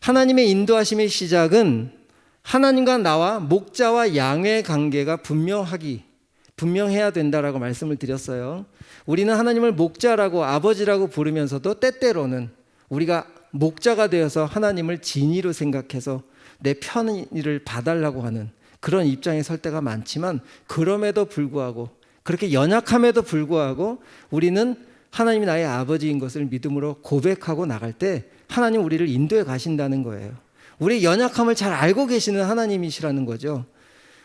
하나님의 인도하심의 시작은 하나님과 나와 목자와 양의 관계가 분명해야 된다라고 말씀을 드렸어요. 우리는 하나님을 목자라고 아버지라고 부르면서도 때때로는 우리가 목자가 되어서 하나님을 진의로 생각해서 내 편의를 봐달라고 하는 그런 입장에 설 때가 많지만, 그럼에도 불구하고, 그렇게 연약함에도 불구하고 우리는 하나님이 나의 아버지인 것을 믿음으로 고백하고 나갈 때 하나님 우리를 인도해 가신다는 거예요. 우리의 연약함을 잘 알고 계시는 하나님이시라는 거죠.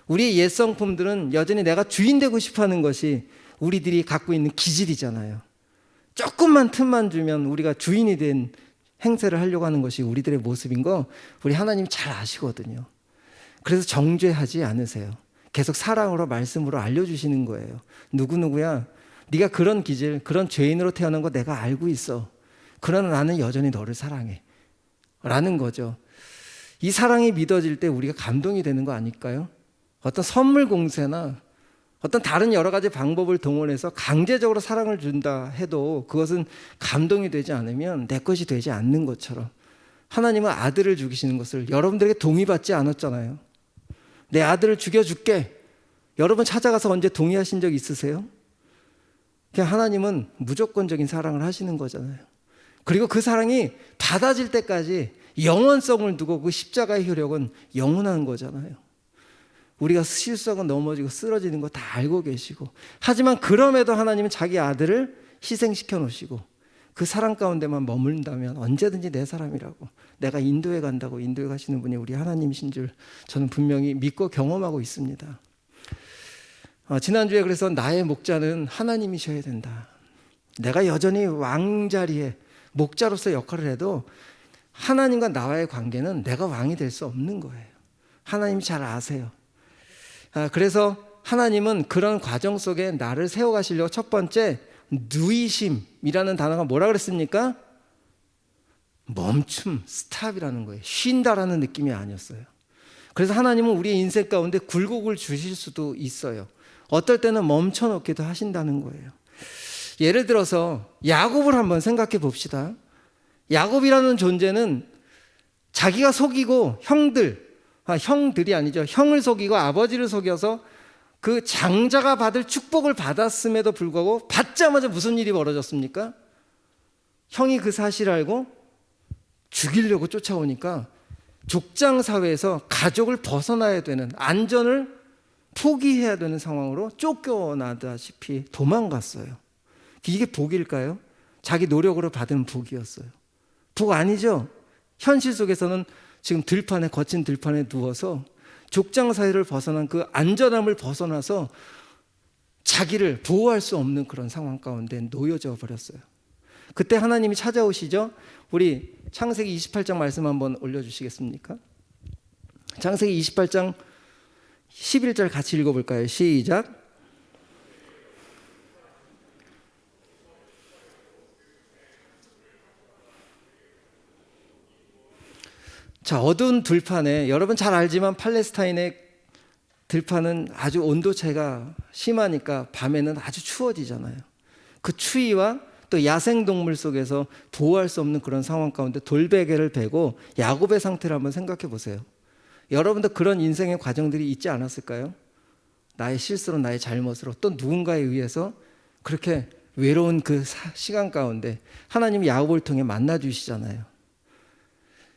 우리의 옛 성품들은 여전히 내가 주인 되고 싶어하는 것이 우리들이 갖고 있는 기질이잖아요. 조금만 틈만 주면 우리가 주인이 된 행세를 하려고 하는 것이 우리들의 모습인 거 우리 하나님이 잘 아시거든요. 그래서 정죄하지 않으세요. 계속 사랑으로 말씀으로 알려주시는 거예요. 누구누구야, 네가 그런 기질, 그런 죄인으로 태어난 거 내가 알고 있어. 그러나 나는 여전히 너를 사랑해 라는 거죠. 이 사랑이 믿어질 때 우리가 감동이 되는 거 아닐까요? 어떤 선물 공세나 어떤 다른 여러 가지 방법을 동원해서 강제적으로 사랑을 준다 해도 그것은 감동이 되지 않으면 내 것이 되지 않는 것처럼, 하나님은 아들을 죽이시는 것을 여러분들에게 동의받지 않았잖아요. 내 아들을 죽여줄게. 여러분 찾아가서 언제 동의하신 적 있으세요? 그냥 하나님은 무조건적인 사랑을 하시는 거잖아요. 그리고 그 사랑이 받아질 때까지 영원성을 두고 그 십자가의 효력은 영원한 거잖아요. 우리가 실수하고 넘어지고 쓰러지는 거 다 알고 계시고, 하지만 그럼에도 하나님은 자기 아들을 희생시켜 놓으시고 그 사랑 가운데만 머문다면 언제든지 내 사람이라고, 내가 인도해 간다고 인도해 가시는 분이 우리 하나님이신 줄 저는 분명히 믿고 경험하고 있습니다. 지난주에 그래서 나의 목자는 하나님이셔야 된다. 내가 여전히 왕자리에 목자로서 역할을 해도 하나님과 나와의 관계는 내가 왕이 될 수 없는 거예요. 하나님이 잘 아세요. 그래서 하나님은 그런 과정 속에 나를 세워가시려고 첫 번째 누이심이라는 단어가 뭐라 그랬습니까? 멈춤, 스탑이라는 거예요. 쉰다라는 느낌이 아니었어요. 그래서 하나님은 우리의 인생 가운데 굴곡을 주실 수도 있어요. 어떨 때는 멈춰놓기도 하신다는 거예요. 예를 들어서 야곱을 한번 생각해 봅시다. 야곱이라는 존재는 자기가 속이고 형들이 아니죠. 형을 속이고 아버지를 속여서 그 장자가 받을 축복을 받았음에도 불구하고 받자마자 무슨 일이 벌어졌습니까? 형이 그 사실을 알고 죽이려고 쫓아오니까 족장 사회에서 가족을 벗어나야 되는, 안전을 포기해야 되는 상황으로 쫓겨나다시피 도망갔어요. 이게 복일까요? 자기 노력으로 받은 복이었어요. 복 아니죠? 현실 속에서는 지금 거친 들판에 누워서 족장 사회를 벗어난 그 안전함을 벗어나서 자기를 보호할 수 없는 그런 상황 가운데 놓여져 버렸어요. 그때 하나님이 찾아오시죠. 우리 창세기 28장 말씀 한번 올려주시겠습니까? 창세기 28장 11절 같이 읽어볼까요? 시작. 자, 어두운 들판에, 여러분 잘 알지만 팔레스타인의 들판은 아주 온도 차이가 심하니까 밤에는 아주 추워지잖아요. 그 추위와 또 야생동물 속에서 보호할 수 없는 그런 상황 가운데 돌베개를 베고 야곱의 상태를 한번 생각해 보세요. 여러분도 그런 인생의 과정들이 있지 않았을까요? 나의 실수로, 나의 잘못으로, 또 누군가에 의해서 그렇게 외로운 그 시간 가운데 하나님이 야곱을 통해 만나 주시잖아요.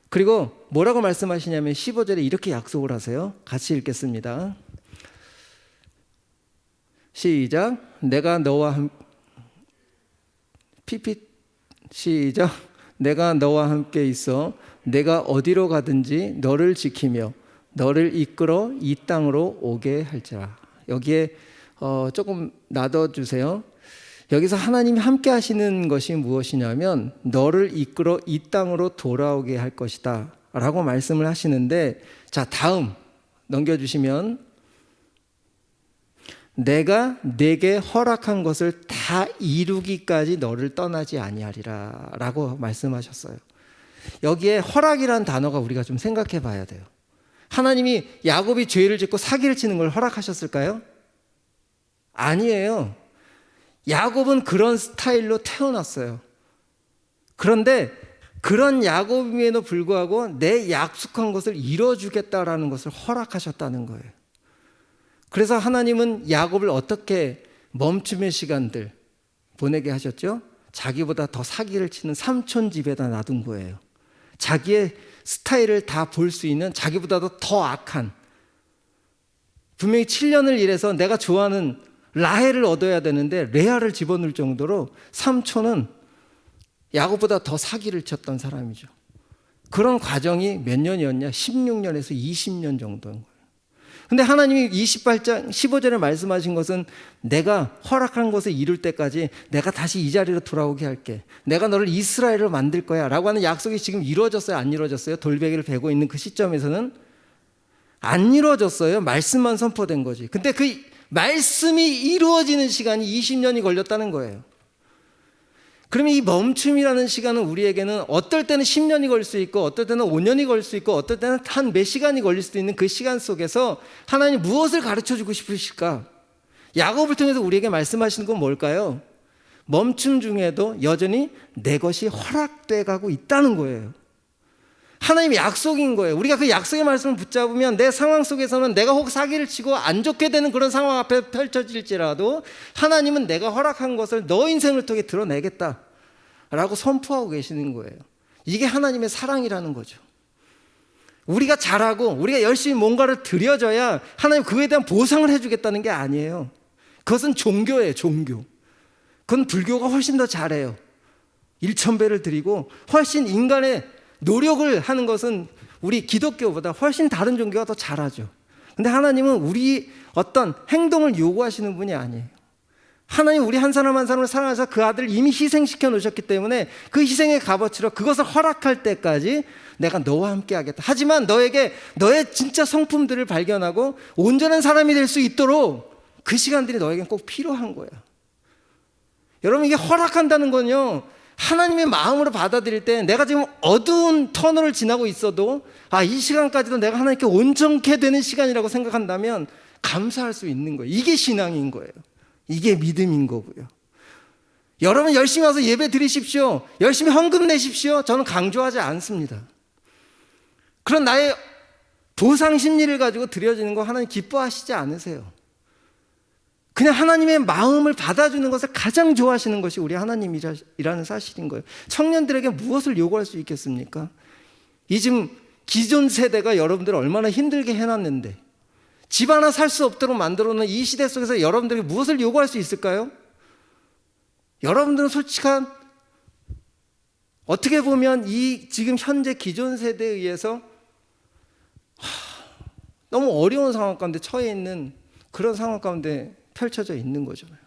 그리고 뭐라고 말씀하시냐면 15절에 이렇게 약속을 하세요. 같이 읽겠습니다. 시작. 내가 너와 시작. 내가 너와 함께 있어 내가 어디로 가든지 너를 지키며 너를 이끌어 이 땅으로 오게 할지라. 여기에 조금 놔둬주세요. 여기서 하나님이 함께 하시는 것이 무엇이냐면 너를 이끌어 이 땅으로 돌아오게 할 것이다 라고 말씀을 하시는데, 자, 다음 넘겨주시면 내가 내게 허락한 것을 다 이루기까지 너를 떠나지 아니하리라 라고 말씀하셨어요. 여기에 허락이라는 단어가 우리가 좀 생각해 봐야 돼요. 하나님이 야곱이 죄를 짓고 사기를 치는 걸 허락하셨을까요? 아니에요. 야곱은 그런 스타일로 태어났어요. 그런데 그런 야곱임에도 불구하고 내 약속한 것을 이뤄주겠다라는 것을 허락하셨다는 거예요. 그래서 하나님은 야곱을 어떻게 멈춤의 시간들 보내게 하셨죠? 자기보다 더 사기를 치는 삼촌 집에다 놔둔 거예요. 자기의 스타일을 다 볼 수 있는, 자기보다도 더 악한, 분명히 7년을 일해서 내가 좋아하는 라헬을 얻어야 되는데 레아를 집어넣을 정도로 삼촌은 야곱보다 더 사기를 쳤던 사람이죠. 그런 과정이 몇 년이었냐? 16년에서 20년 정도인 거예요. 근데 하나님이 28장 15절에 말씀하신 것은 내가 허락한 것을 이룰 때까지 내가 다시 이 자리로 돌아오게 할게. 내가 너를 이스라엘로 만들 거야 라고 하는 약속이 지금 이루어졌어요? 안 이루어졌어요? 돌베개를 베고 있는 그 시점에서는 안 이루어졌어요. 말씀만 선포된 거지. 근데 그 말씀이 이루어지는 시간이 20년이 걸렸다는 거예요. 그러면 이 멈춤이라는 시간은 우리에게는 어떨 때는 10년이 걸릴 수 있고 어떨 때는 5년이 걸릴 수 있고 어떨 때는 한 몇 시간이 걸릴 수도 있는 그 시간 속에서 하나님 무엇을 가르쳐주고 싶으실까? 야곱을 통해서 우리에게 말씀하시는 건 뭘까요? 멈춤 중에도 여전히 내 것이 허락돼 가고 있다는 거예요. 하나님의 약속인 거예요. 우리가 그 약속의 말씀을 붙잡으면 내 상황 속에서는 내가 혹 사기를 치고 안 좋게 되는 그런 상황 앞에 펼쳐질지라도 하나님은 내가 허락한 것을 너 인생을 통해 드러내겠다 라고 선포하고 계시는 거예요. 이게 하나님의 사랑이라는 거죠. 우리가 잘하고 우리가 열심히 뭔가를 드려줘야 하나님 그에 대한 보상을 해주겠다는 게 아니에요. 그것은 종교예요. 종교. 그건 불교가 훨씬 더 잘해요. 1000배를 드리고 훨씬 인간의 노력을 하는 것은 우리 기독교보다 훨씬 다른 종교가 더 잘하죠. 근데 하나님은 우리 어떤 행동을 요구하시는 분이 아니에요. 하나님 우리 한 사람 한 사람을 사랑하셔서 그 아들을 이미 희생시켜 놓으셨기 때문에 그 희생의 값어치로 그것을 허락할 때까지 내가 너와 함께 하겠다. 하지만 너에게 너의 진짜 성품들을 발견하고 온전한 사람이 될 수 있도록 그 시간들이 너에겐 꼭 필요한 거예요. 여러분 이게 허락한다는 건요, 하나님의 마음으로 받아들일 때 내가 지금 어두운 터널을 지나고 있어도 이 시간까지도 내가 하나님께 온전케 되는 시간이라고 생각한다면 감사할 수 있는 거예요. 이게 신앙인 거예요. 이게 믿음인 거고요. 여러분 열심히 와서 예배 드리십시오. 열심히 헌금 내십시오. 저는 강조하지 않습니다. 그런 나의 보상 심리를 가지고 드려지는 거 하나님 기뻐하시지 않으세요. 그냥 하나님의 마음을 받아주는 것을 가장 좋아하시는 것이 우리 하나님이라는 사실인 거예요. 청년들에게 무엇을 요구할 수 있겠습니까? 이 지금 기존 세대가 여러분들을 얼마나 힘들게 해놨는데 집 하나 살 수 없도록 만들어놓은 이 시대 속에서 여러분들에게 무엇을 요구할 수 있을까요? 여러분들은 솔직한, 어떻게 보면 이 지금 현재 기존 세대에 의해서 너무 어려운 상황 가운데 처해 있는 그런 상황 가운데 펼쳐져 있는 거잖아요.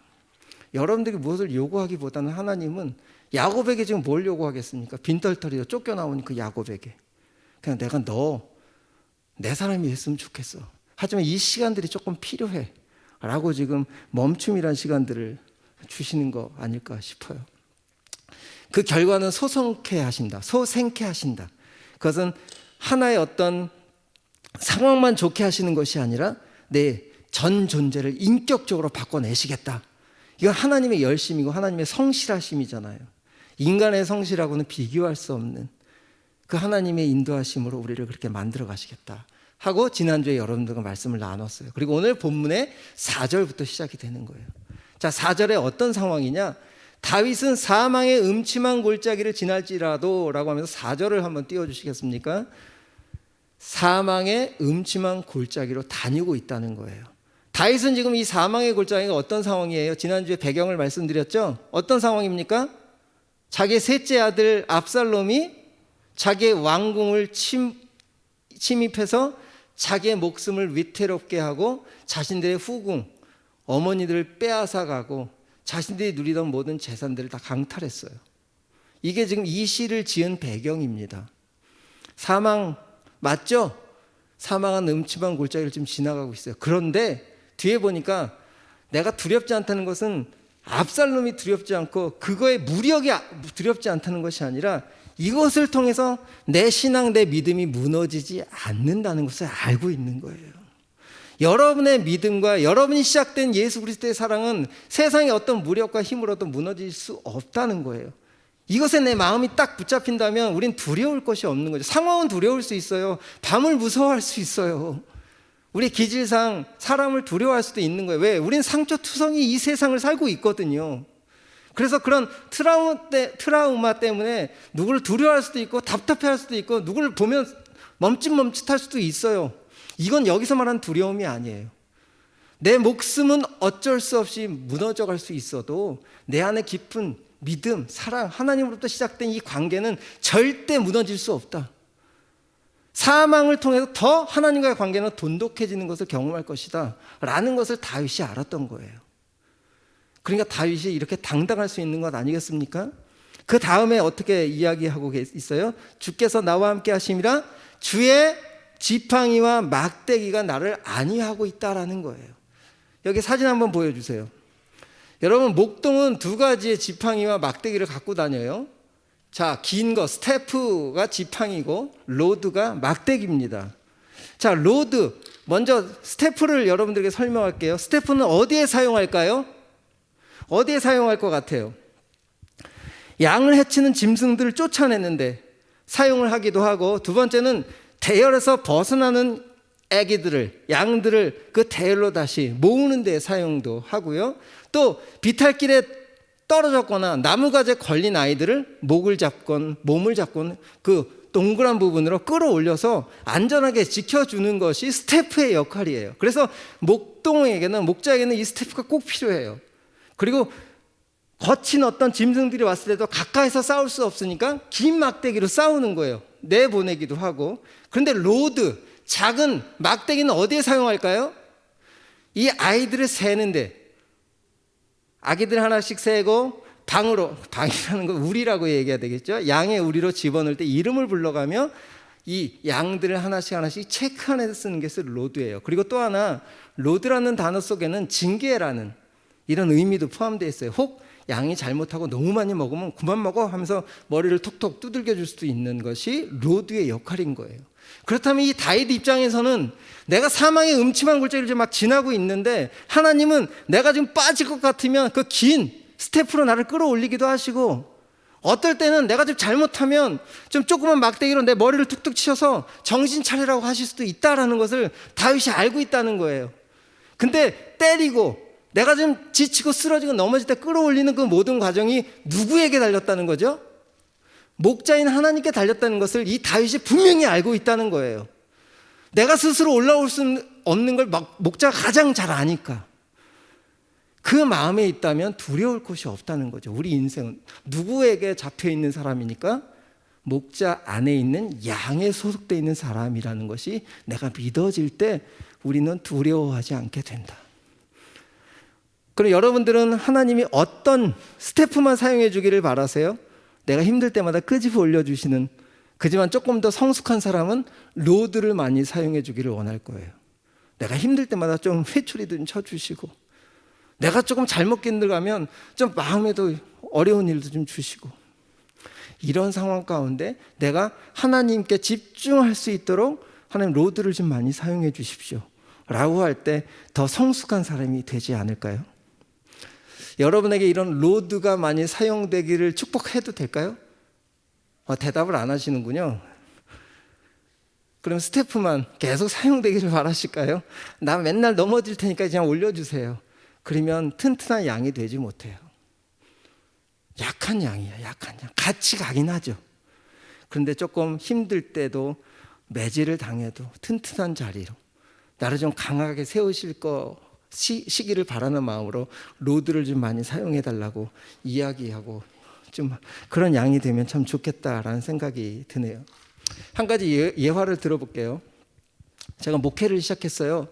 여러분들에게 무엇을 요구하기보다는 하나님은 야곱에게 지금 뭘 요구하겠습니까? 빈털터리로 쫓겨나오니 그 야곱에게 그냥 내가 너 내 사람이 됐으면 좋겠어. 하지만 이 시간들이 조금 필요해 라고 지금 멈춤이란 시간들을 주시는 거 아닐까 싶어요. 그 결과는 소생케 하신다. 그것은 하나의 어떤 상황만 좋게 하시는 것이 아니라 내 전 존재를 인격적으로 바꿔내시겠다. 이건 하나님의 열심이고 하나님의 성실하심이잖아요. 인간의 성실하고는 비교할 수 없는 그 하나님의 인도하심으로 우리를 그렇게 만들어 가시겠다 하고 지난주에 여러분들과 말씀을 나눴어요. 그리고 오늘 본문의 4절부터 시작이 되는 거예요. 자, 4절에 어떤 상황이냐? 다윗은 사망의 음침한 골짜기를 지날지라도 라고 하면서 4절을 한번 띄워주시겠습니까? 사망의 음침한 골짜기로 다니고 있다는 거예요. 다윗은 지금 이 사망의 골짜기가 어떤 상황이에요? 지난주에 배경을 말씀드렸죠? 어떤 상황입니까? 자기의 셋째 아들 압살롬이 자기의 왕궁을 침입해서 자기의 목숨을 위태롭게 하고 자신들의 후궁, 어머니들을 빼앗아가고 자신들이 누리던 모든 재산들을 다 강탈했어요. 이게 지금 이 시를 지은 배경입니다. 사망 맞죠? 사망한 음침한 골짜기를 지금 지나가고 있어요. 그런데 뒤에 보니까 내가 두렵지 않다는 것은 압살롬이 두렵지 않고 그거의 무력이 두렵지 않다는 것이 아니라 이것을 통해서 내 신앙, 내 믿음이 무너지지 않는다는 것을 알고 있는 거예요. 여러분의 믿음과 여러분이 시작된 예수 그리스도의 사랑은 세상의 어떤 무력과 힘으로도 무너질 수 없다는 거예요. 이것에 내 마음이 딱 붙잡힌다면 우린 두려울 것이 없는 거죠. 상황은 두려울 수 있어요. 밤을 무서워할 수 있어요. 우리 기질상 사람을 두려워할 수도 있는 거예요. 왜? 우린 상처투성이 이 세상을 살고 있거든요. 그래서 그런 트라우마 때문에 누구를 두려워할 수도 있고 답답해할 수도 있고 누구를 보면 멈칫멈칫할 수도 있어요. 이건 여기서 말하는 두려움이 아니에요. 내 목숨은 어쩔 수 없이 무너져 갈 수 있어도 내 안에 깊은 믿음, 사랑, 하나님으로부터 시작된 이 관계는 절대 무너질 수 없다. 사망을 통해서 더 하나님과의 관계는 돈독해지는 것을 경험할 것이다 라는 것을 다윗이 알았던 거예요. 그러니까 다윗이 이렇게 당당할 수 있는 것 아니겠습니까? 그 다음에 어떻게 이야기하고 있어요? 주께서 나와 함께 하심이라 주의 지팡이와 막대기가 나를 안위하고 있다라는 거예요. 여기 사진 한번 보여주세요. 여러분, 목동은 두 가지의 지팡이와 막대기를 갖고 다녀요. 자, 긴 거 스태프가 지팡이고 로드가 막대기입니다. 자, 로드, 먼저 스태프를 여러분들에게 설명할게요. 스태프는 어디에 사용할까요? 어디에 사용할 것 같아요? 양을 해치는 짐승들을 쫓아내는데 사용을 하기도 하고, 두 번째는 대열에서 벗어나는 애기들을, 양들을 그 대열로 다시 모으는 데 사용도 하고요. 또 비탈길에 떨어졌거나 나무가지에 걸린 아이들을 목을 잡건 몸을 잡건 그 동그란 부분으로 끌어올려서 안전하게 지켜주는 것이 스태프의 역할이에요. 그래서 목자에게는 이 스태프가 꼭 필요해요. 그리고 거친 어떤 짐승들이 왔을 때도 가까이서 싸울 수 없으니까 긴 막대기로 싸우는 거예요. 내보내기도 하고. 그런데 로드, 작은 막대기는 어디에 사용할까요? 이 아이들을 세는데, 아기들 하나씩 세고 방이라는 건 우리라고 얘기해야 되겠죠. 양의 우리로 집어넣을 때 이름을 불러가며 이 양들을 하나씩 체크하는 데 쓰는 게 로드예요. 그리고 또 하나, 로드라는 단어 속에는 징계라는 이런 의미도 포함되어 있어요. 혹 양이 잘못하고 너무 많이 먹으면 그만 먹어 하면서 머리를 톡톡 두들겨 줄 수도 있는 것이 로드의 역할인 거예요. 그렇다면 이 다윗 입장에서는 내가 사망의 음침한 골짜기를 막 지나고 있는데 하나님은 내가 지금 빠질 것 같으면 그 긴 스태프로 나를 끌어올리기도 하시고, 어떨 때는 내가 좀 잘못하면 좀 조그만 막대기로 내 머리를 툭툭 치셔서 정신 차리라고 하실 수도 있다라는 것을 다윗이 알고 있다는 거예요. 근데 때리고 내가 좀 지치고 쓰러지고 넘어질 때 끌어올리는 그 모든 과정이 누구에게 달렸다는 거죠? 목자인 하나님께 달렸다는 것을 이 다윗이 분명히 알고 있다는 거예요. 내가 스스로 올라올 수 없는 걸 목자가 가장 잘 아니까. 그 마음에 있다면 두려울 것이 없다는 거죠. 우리 인생은 누구에게 잡혀있는 사람이니까? 목자 안에 있는 양에 소속되어 있는 사람이라는 것이 내가 믿어질 때 우리는 두려워하지 않게 된다. 그럼 여러분들은 하나님이 어떤 스태프만 사용해 주기를 바라세요? 내가 힘들 때마다 끄집어 올려주시는, 그지만 조금 더 성숙한 사람은 로드를 많이 사용해 주기를 원할 거예요. 내가 힘들 때마다 좀 회초리도 좀 쳐주시고, 내가 조금 잘못 견뎌가면 좀 마음에도 어려운 일도 좀 주시고, 이런 상황 가운데 내가 하나님께 집중할 수 있도록 하나님 로드를 좀 많이 사용해 주십시오 라고 할 때 더 성숙한 사람이 되지 않을까요? 여러분에게 이런 로드가 많이 사용되기를 축복해도 될까요? 대답을 안 하시는군요. 그럼 스태프만 계속 사용되기를 바라실까요? 나 맨날 넘어질 테니까 그냥 올려주세요. 그러면 튼튼한 양이 되지 못해요. 약한 양이야, 약한 양. 같이 가긴 하죠. 그런데 조금 힘들 때도 매질을 당해도 튼튼한 자리로 나를 좀 강하게 세우실 시기를 바라는 마음으로 로드를 좀 많이 사용해 달라고 이야기하고, 좀 그런 양이 되면 참 좋겠다라는 생각이 드네요. 한 가지 예화를 들어볼게요. 제가 목회를 시작했어요.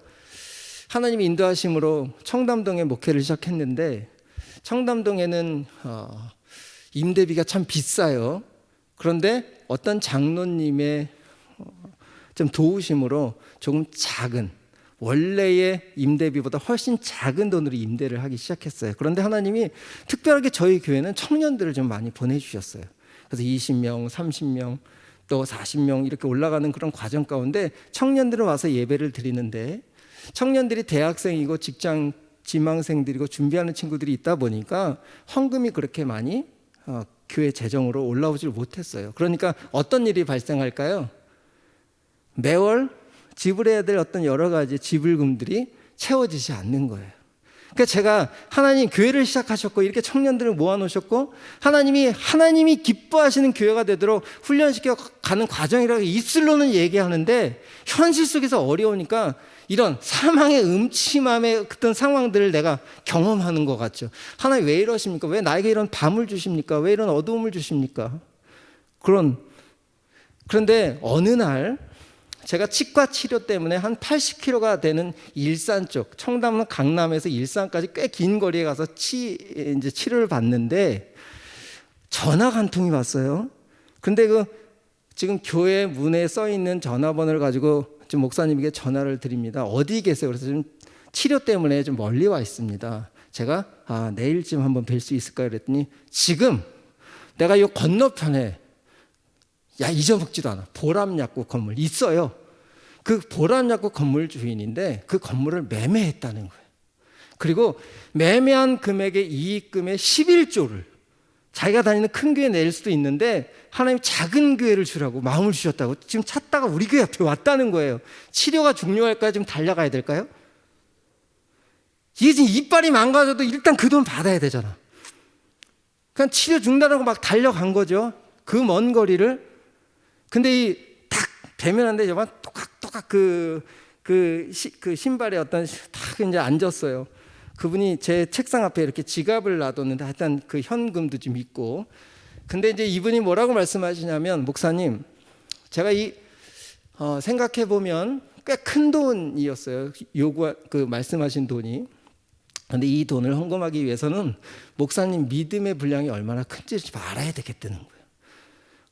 하나님의 인도하심으로 청담동에 목회를 시작했는데, 청담동에는 임대비가 참 비싸요. 그런데 어떤 장로님의 좀 도우심으로 조금 작은, 원래의 임대비보다 훨씬 작은 돈으로 임대를 하기 시작했어요. 그런데 하나님이 특별하게 저희 교회는 청년들을 좀 많이 보내주셨어요. 그래서 20명, 30명, 또 40명 이렇게 올라가는 그런 과정 가운데 청년들은 와서 예배를 드리는데, 청년들이 대학생이고 직장 지망생들이고 준비하는 친구들이 있다 보니까 헌금이 그렇게 많이 교회 재정으로 올라오질 못했어요. 그러니까 어떤 일이 발생할까요? 매월 지불해야 될 어떤 여러 가지 지불금들이 채워지지 않는 거예요. 그러니까 제가 하나님 교회를 시작하셨고 이렇게 청년들을 모아놓으셨고 하나님이 기뻐하시는 교회가 되도록 훈련시켜 가는 과정이라고 입술로는 얘기하는데 현실 속에서 어려우니까 이런 사망의 음침함의 그런 상황들을 내가 경험하는 것 같죠. 하나님 왜 이러십니까? 왜 나에게 이런 밤을 주십니까? 왜 이런 어두움을 주십니까? 그런데 어느 날 제가 치과 치료 때문에 한 80km가 되는 일산 쪽, 청담은 강남에서 일산까지 꽤 긴 거리에 가서 이제 치료를 받는데 전화가 한 통이 왔어요. 근데 지금 교회 문에 써 있는 전화번호를 가지고 지금 목사님에게 전화를 드립니다. 어디 계세요? 그래서 지금 치료 때문에 좀 멀리 와 있습니다. 제가 내일쯤 한번 뵐 수 있을까요? 그랬더니 지금 내가 이 건너편에 잊어먹지도 않아. 보람약국 건물 있어요. 그 보람약국 건물 주인인데 그 건물을 매매했다는 거예요. 그리고 매매한 금액의 이익금의 11조를 자기가 다니는 큰 교회에 낼 수도 있는데 하나님 작은 교회를 주라고 마음을 주셨다고 지금 찾다가 우리 교회 앞에 왔다는 거예요. 치료가 중요할까요? 좀 달려가야 될까요? 이게 지금 이빨이 망가져도 일단 그 돈 받아야 되잖아. 그냥 치료 중단하고 막 달려간 거죠. 그 먼 거리를. 근데 딱 대면한데 저만 똑같 그 신발에 딱 이제 앉았어요. 그분이 제 책상 앞에 이렇게 지갑을 놔뒀는데 하여튼 그 현금도 좀 있고. 근데 이제 이분이 뭐라고 말씀하시냐면 목사님, 제가 생각해 보면 꽤 큰 돈이었어요. 말씀하신 돈이. 근데 이 돈을 헌금하기 위해서는 목사님 믿음의 분량이 얼마나 큰지 알아야 되겠다는 거예요.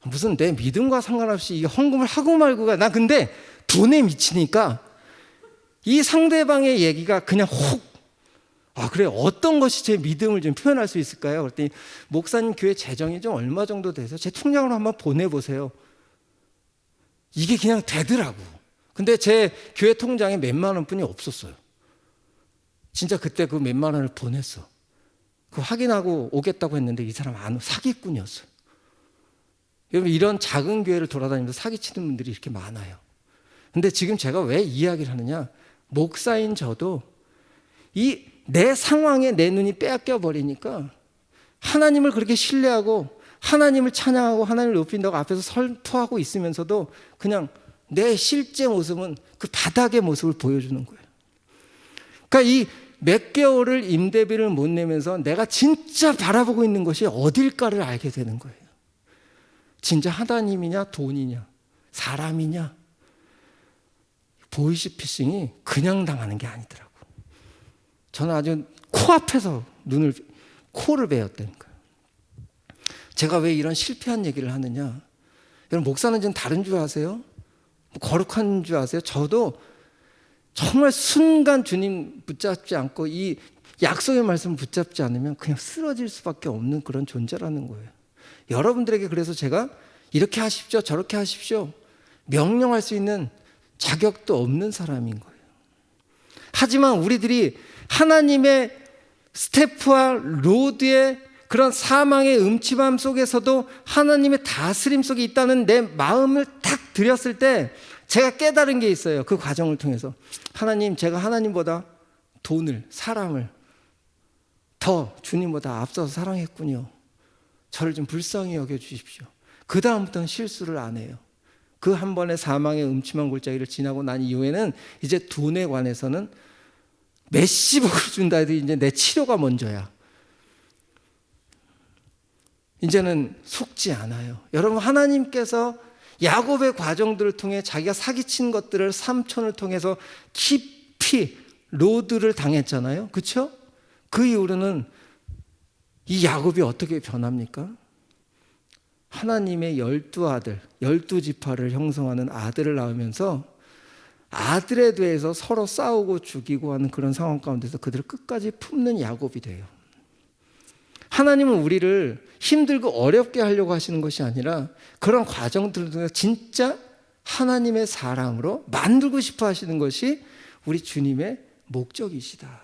무슨 내 믿음과 상관없이 이 헌금을 하고 말고가 나 근데 돈에 미치니까 이 상대방의 얘기가 그냥 그래 어떤 것이 제 믿음을 좀 표현할 수 있을까요? 그랬더니 목사님 교회 재정이 좀 얼마 정도 돼서 제 통장으로 한번 보내보세요. 이게 그냥 되더라고. 근데 제 교회 통장에 몇만 원뿐이 없었어요. 진짜 그때 그 몇만 원을 보냈어. 그 확인하고 오겠다고 했는데 이 사람 사기꾼이었어요. 여러분 이런 작은 교회를 돌아다니면서 사기치는 분들이 이렇게 많아요. 근데 지금 제가 왜 이야기를 하느냐, 목사인 저도 내 상황에 내 눈이 빼앗겨 버리니까 하나님을 그렇게 신뢰하고 하나님을 찬양하고 하나님을 높인다고 앞에서 선포하고 있으면서도 그냥 내 실제 모습은 그 바닥의 모습을 보여주는 거예요. 그러니까 이 몇 개월을 임대비를 못 내면서 내가 진짜 바라보고 있는 것이 어딜까를 알게 되는 거예요. 진짜 하나님이냐 돈이냐 사람이냐. 보이스피싱이 그냥 당하는 게 아니더라고. 저는 아주 코앞에서 코를 베었다니까요. 제가 왜 이런 실패한 얘기를 하느냐, 여러분 목사는 좀 다른 줄 아세요? 거룩한 줄 아세요? 저도 정말 순간 주님 붙잡지 않고 이 약속의 말씀 붙잡지 않으면 그냥 쓰러질 수밖에 없는 그런 존재라는 거예요. 여러분들에게 그래서 제가 이렇게 하십시오 저렇게 하십시오 명령할 수 있는 자격도 없는 사람인 거예요. 하지만 우리들이 하나님의 스태프와 로드의 그런 사망의 음침함 속에서도 하나님의 다스림 속에 있다는 내 마음을 딱 들였을 때 제가 깨달은 게 있어요. 그 과정을 통해서 하나님, 제가 하나님보다 돈을, 사람을 더 주님보다 앞서서 사랑했군요. 저를 좀 불쌍히 여겨주십시오. 그 다음부터는 실수를 안 해요. 그 한 번의 사망의 음침한 골짜기를 지나고 난 이후에는 이제 돈에 관해서는 몇십억을 준다 해도 이제 내 치료가 먼저야. 이제는 속지 않아요. 여러분, 하나님께서 야곱의 과정들을 통해 자기가 사기친 것들을 삼촌을 통해서 깊이 로드를 당했잖아요. 그렇죠? 그 이후로는 이 야곱이 어떻게 변합니까? 하나님의 12아들, 12지파를 형성하는 아들을 낳으면서 아들에 대해서 서로 싸우고 죽이고 하는 그런 상황 가운데서 그들을 끝까지 품는 야곱이 돼요. 하나님은 우리를 힘들고 어렵게 하려고 하시는 것이 아니라 그런 과정들을 통해 진짜 하나님의 사랑으로 만들고 싶어 하시는 것이 우리 주님의 목적이시다.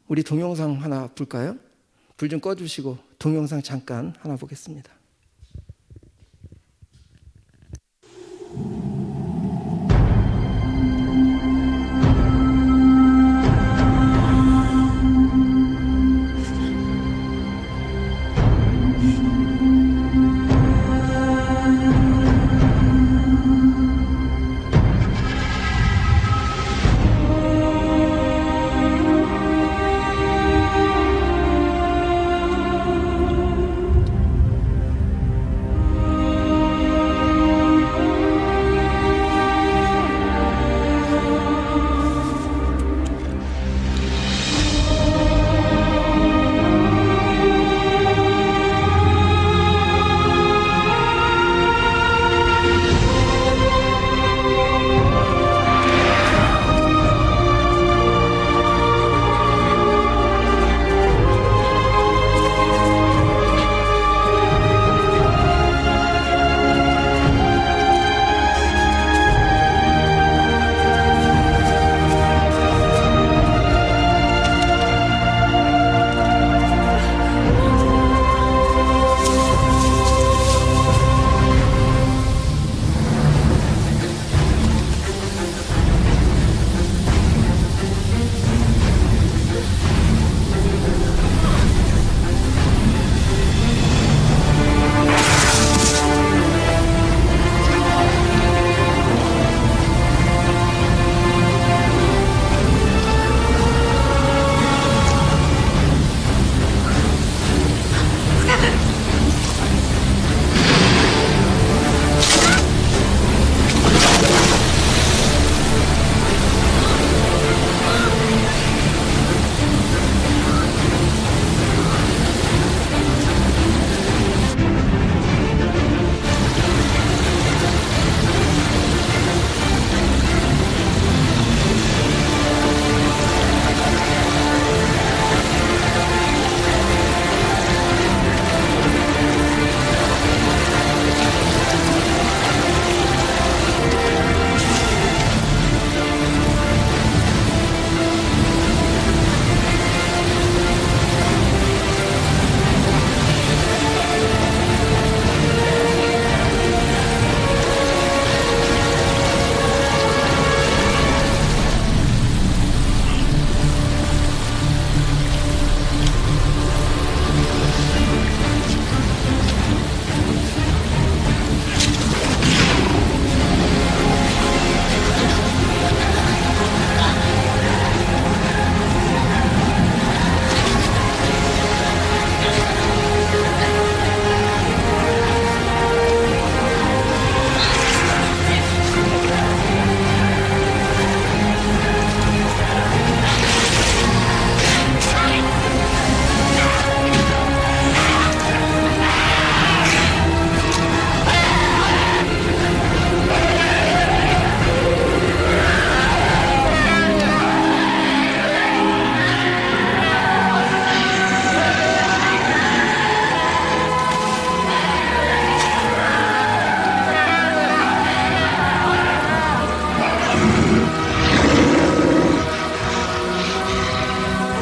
우리 동영상 하나 볼까요? 불 좀 꺼주시고 동영상 잠깐 하나 보겠습니다.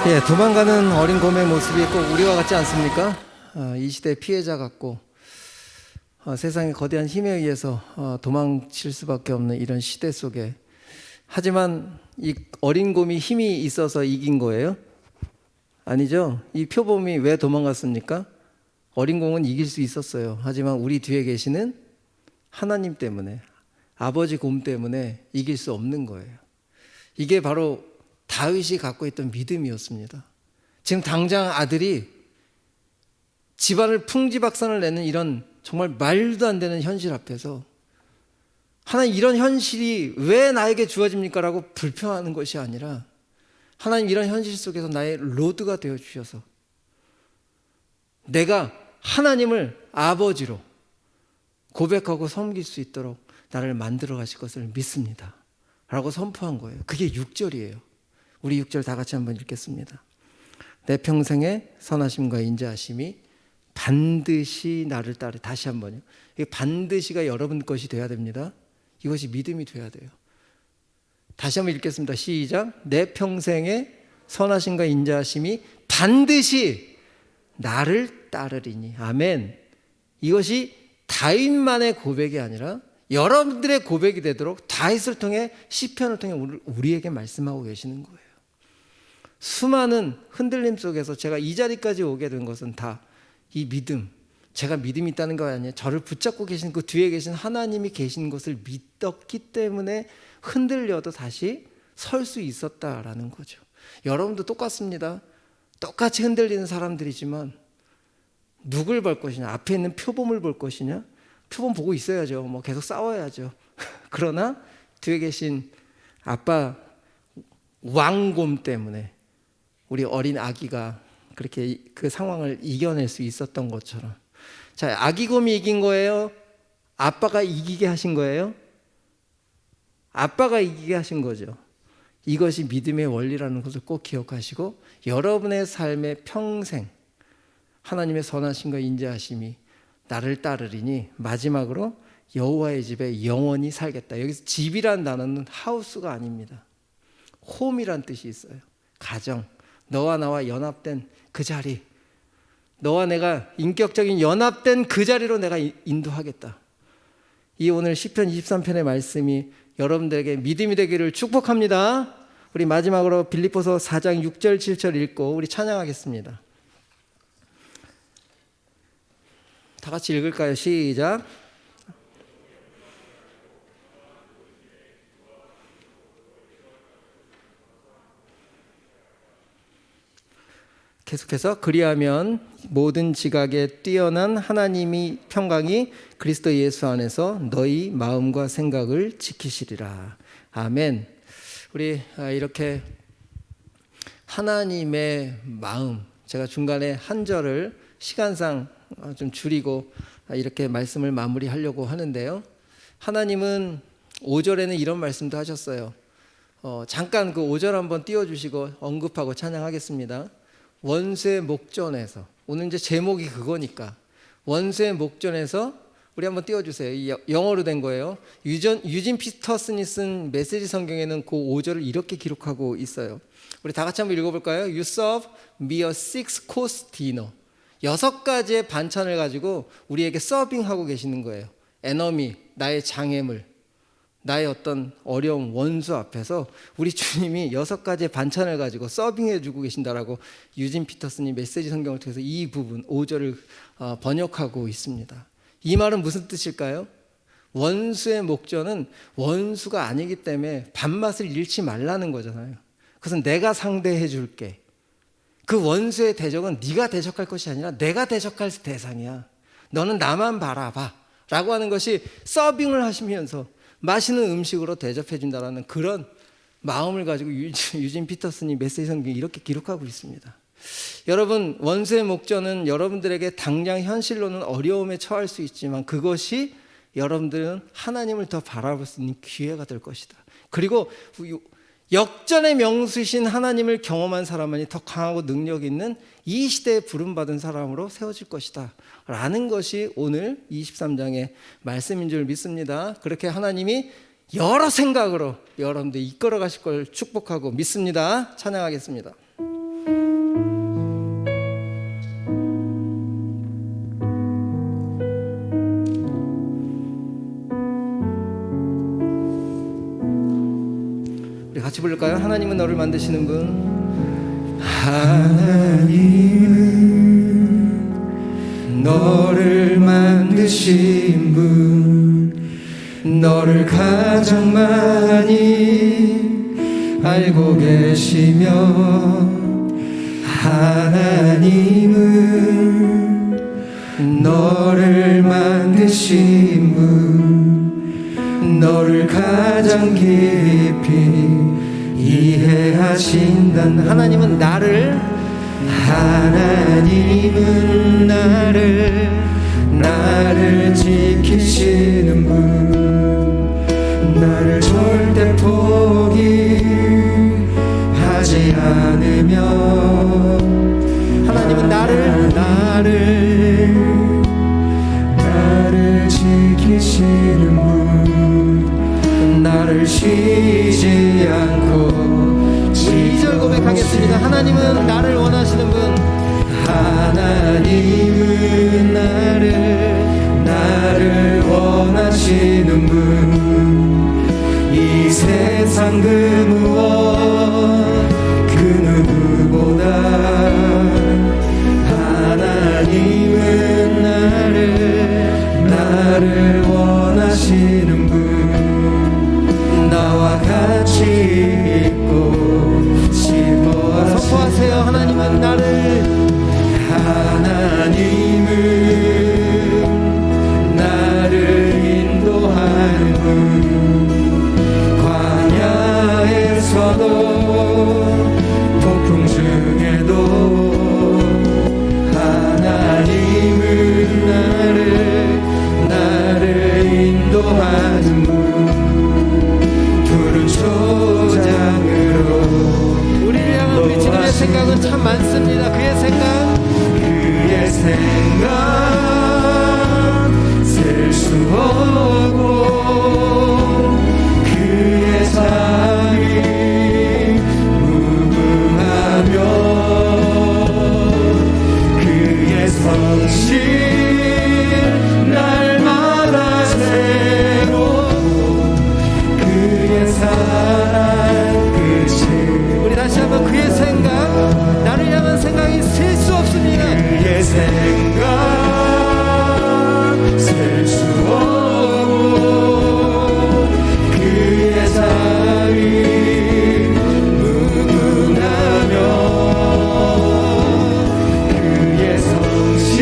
예, 도망가는 어린 곰의 모습이 꼭 우리와 같지 않습니까? 이 시대의 피해자 같고 세상의 거대한 힘에 의해서 도망칠 수밖에 없는 이런 시대 속에, 하지만 이 어린 곰이 힘이 있어서 이긴 거예요? 아니죠. 이 표범이 왜 도망갔습니까? 어린 곰은 이길 수 있었어요. 하지만 우리 뒤에 계시는 하나님 때문에, 아버지 곰 때문에 이길 수 없는 거예요. 이게 바로 다윗이 갖고 있던 믿음이었습니다. 지금 당장 아들이 집안을 풍지박산을 내는 이런 정말 말도 안 되는 현실 앞에서 하나님, 이런 현실이 왜 나에게 주어집니까? 라고 불평하는 것이 아니라, 하나님, 이런 현실 속에서 나의 로드가 되어 주셔서 내가 하나님을 아버지로 고백하고 섬길 수 있도록 나를 만들어 가실 것을 믿습니다 라고 선포한 거예요. 그게 6절이에요. 우리 6절 다 같이 한번 읽겠습니다. 내 평생의 선하심과 인자하심이 반드시 나를 따르. 다시 한번요. 이게 반드시가 여러분 것이 돼야 됩니다. 이것이 믿음이 돼야 돼요. 다시 한번 읽겠습니다. 시작. 내 평생의 선하심과 인자하심이 반드시 나를 따르리니. 아멘. 이것이 다윗만의 고백이 아니라 여러분들의 고백이 되도록 다윗을 통해 시편을 통해 우리에게 말씀하고 계시는 거예요. 수많은 흔들림 속에서 제가 이 자리까지 오게 된 것은 다 이 믿음, 제가 믿음이 있다는 거 아니에요. 저를 붙잡고 계신 그 뒤에 계신 하나님이 계신 것을 믿었기 때문에 흔들려도 다시 설 수 있었다라는 거죠. 여러분도 똑같습니다. 똑같이 흔들리는 사람들이지만 누굴 볼 것이냐, 앞에 있는 표범을 볼 것이냐, 표범 보고 있어야죠. 뭐 계속 싸워야죠. 그러나 뒤에 계신 아빠 왕곰 때문에 우리 어린 아기가 그렇게 그 상황을 이겨낼 수 있었던 것처럼, 자, 아기곰이 이긴 거예요? 아빠가 이기게 하신 거예요? 아빠가 이기게 하신 거죠. 이것이 믿음의 원리라는 것을 꼭 기억하시고 여러분의 삶의 평생 하나님의 선하심과 인자하심이 나를 따르리니 마지막으로 여호와의 집에 영원히 살겠다. 여기서 집이란 단어는 하우스가 아닙니다. 홈이란 뜻이 있어요. 가정, 너와 나와 연합된 그 자리, 너와 내가 인격적인 연합된 그 자리로 내가 인도하겠다. 이 오늘 시편 23편의 말씀이 여러분들에게 믿음이 되기를 축복합니다. 우리 마지막으로 빌립보서 4장 6절 7절 읽고 우리 찬양하겠습니다. 다 같이 읽을까요? 시작. 계속해서 그리하면 모든 지각에 뛰어난 하나님이 평강이 그리스도 예수 안에서 너희 마음과 생각을 지키시리라. 아멘. 우리 이렇게 하나님의 마음, 제가 중간에 한 절을 시간상 좀 줄이고 이렇게 말씀을 마무리하려고 하는데요. 하나님은 5절에는 이런 말씀도 하셨어요. 잠깐 그 5절 한번 띄워주시고 언급하고 찬양하겠습니다. 원수의 목전에서, 오늘 이제 제목이 그거니까 원수의 목전에서 우리 한번 띄워주세요. 영어로 된 거예요. 유진 피터슨이 쓴 메시지 성경에는 그 5절을 이렇게 기록하고 있어요. 우리 다 같이 한번 읽어볼까요? You serve me a 6-course dinner. 6가지의 반찬을 가지고 우리에게 서빙하고 계시는 거예요. 에너미, 나의 장애물, 나의 어떤 어려움, 원수 앞에서 우리 주님이 6가지의 반찬을 가지고 서빙해 주고 계신다라고 유진 피터슨이 메시지 성경을 통해서 이 부분 5절을 번역하고 있습니다. 이 말은 무슨 뜻일까요? 원수의 목전은 원수가 아니기 때문에 밥맛을 잃지 말라는 거잖아요. 그것은 내가 상대해 줄게. 그 원수의 대적은 네가 대적할 것이 아니라 내가 대적할 대상이야. 너는 나만 바라봐 라고 하는 것이 서빙을 하시면서 맛있는 음식으로 대접해 준다라는 그런 마음을 가지고 유진 피터슨이 메시지 성경에 이렇게 기록하고 있습니다. 여러분, 원수의 목전은 여러분들에게 당장 현실로는 어려움에 처할 수 있지만 그것이 여러분들은 하나님을 더 바라볼 수 있는 기회가 될 것이다. 그리고 역전의 명수이신 하나님을 경험한 사람만이 더 강하고 능력 있는 이 시대에 부름받은 사람으로 세워질 것이다 라는 것이 오늘 23장의 말씀인 줄 믿습니다. 그렇게 하나님이 여러 생각으로 여러분들 이끌어 가실 걸 축복하고 믿습니다. 찬양하겠습니다. 우리 같이 부를까요? 하나님은 너를 만드시는 분. 하나님은 너를 만드신 분, 너를 가장 많이 알고 계시며, 하나님은 너를 만드신 분, 너를 가장 깊이 이해하신단. 하나님은 나를 지키시는 분, 나를 절대 포기하지 않으며, 하나님은 나를 지키시는 분, 나를 쉬지 않고. 2절 고백하겠습니다. 하나님은 나를 원하시는 분, 하나님은 나를 원하시는 분, 이 세상 그 무엇 그 누구보다 하나님은 나를 원하시는 분, 나와 같이 있고 싶어. 선포하세요. 하나님은 나를 인도하는 분, 광야에서도 폭풍 중에도 하나님은 나를 인도하는 분, 푸른 초장으로. 우리를 향한 우리 주님의 생각은 참 많습니다. 그의 생각 셀 수 없고, 그의 사랑이 무궁하며 그의 성실 날마다 새롭고 그의 사랑 끝이. 우리 다시 한번 그의 생각, 나를 향한 생각이 셀 수 없습니다. 그의 생각 셀 수 없고 그의 사랑이 무궁하며 그의 성실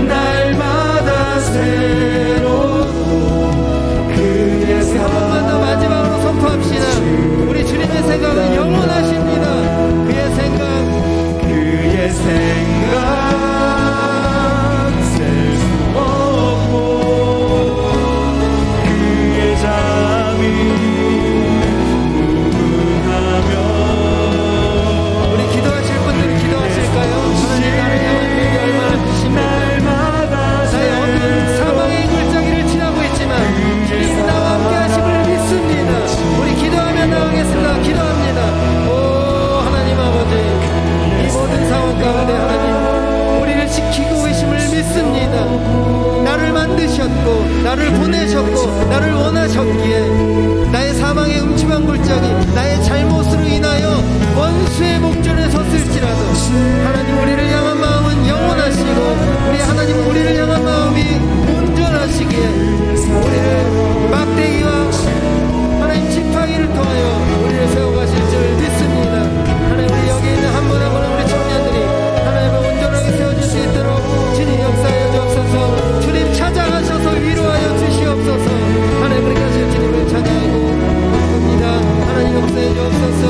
날마다 새롭고 그의 사랑. 한 번만 더 마지막으로 선포합시다. 우리 주님의 생각은 영원하십니다. 그의 생각 셀 수 없고 그의 잠이 무궁하며. 우리 기도하실 분들은 기도하실까요? 하나님 나를 향한 계획이 얼마나 크십니까? 나의 어떤 사망의 골짜기를 지나고 있지만 주님 나와 함께 하심을 믿습니다. 우리 기도하며 나가겠습니다. 기도합니다. 오 하나님 아버지, 이 모든 상황 가운데 하나님 우리를 지키고 계심을 믿습니다. 나를 만드셨고 나를 보내셨고 나를 원하셨기에 나의 사망의 음침한 골짜기, 나의 잘못으로 인하여 원수의 목전에 섰을지라도 하나님 우리를 향한 마음은 영원하시고 우리 하나님 우리를 향한 마음이 온전하시기에 우리를 막대기와 하나님 지팡이를 통하여 우리를 세워가실 줄 믿습니다. 하나님 우리 여기 있는 한 분 한 분 우리 청년들이 하나님을 온전하게 세워줄 수 있도록 주님 역사하여 주옵소서. 주님 찾아가셔서 위로하여 주시옵소서. 하나님 우리 가실 주님을 찬양하고 기쁩니다. 하나님 역사해 주옵소서.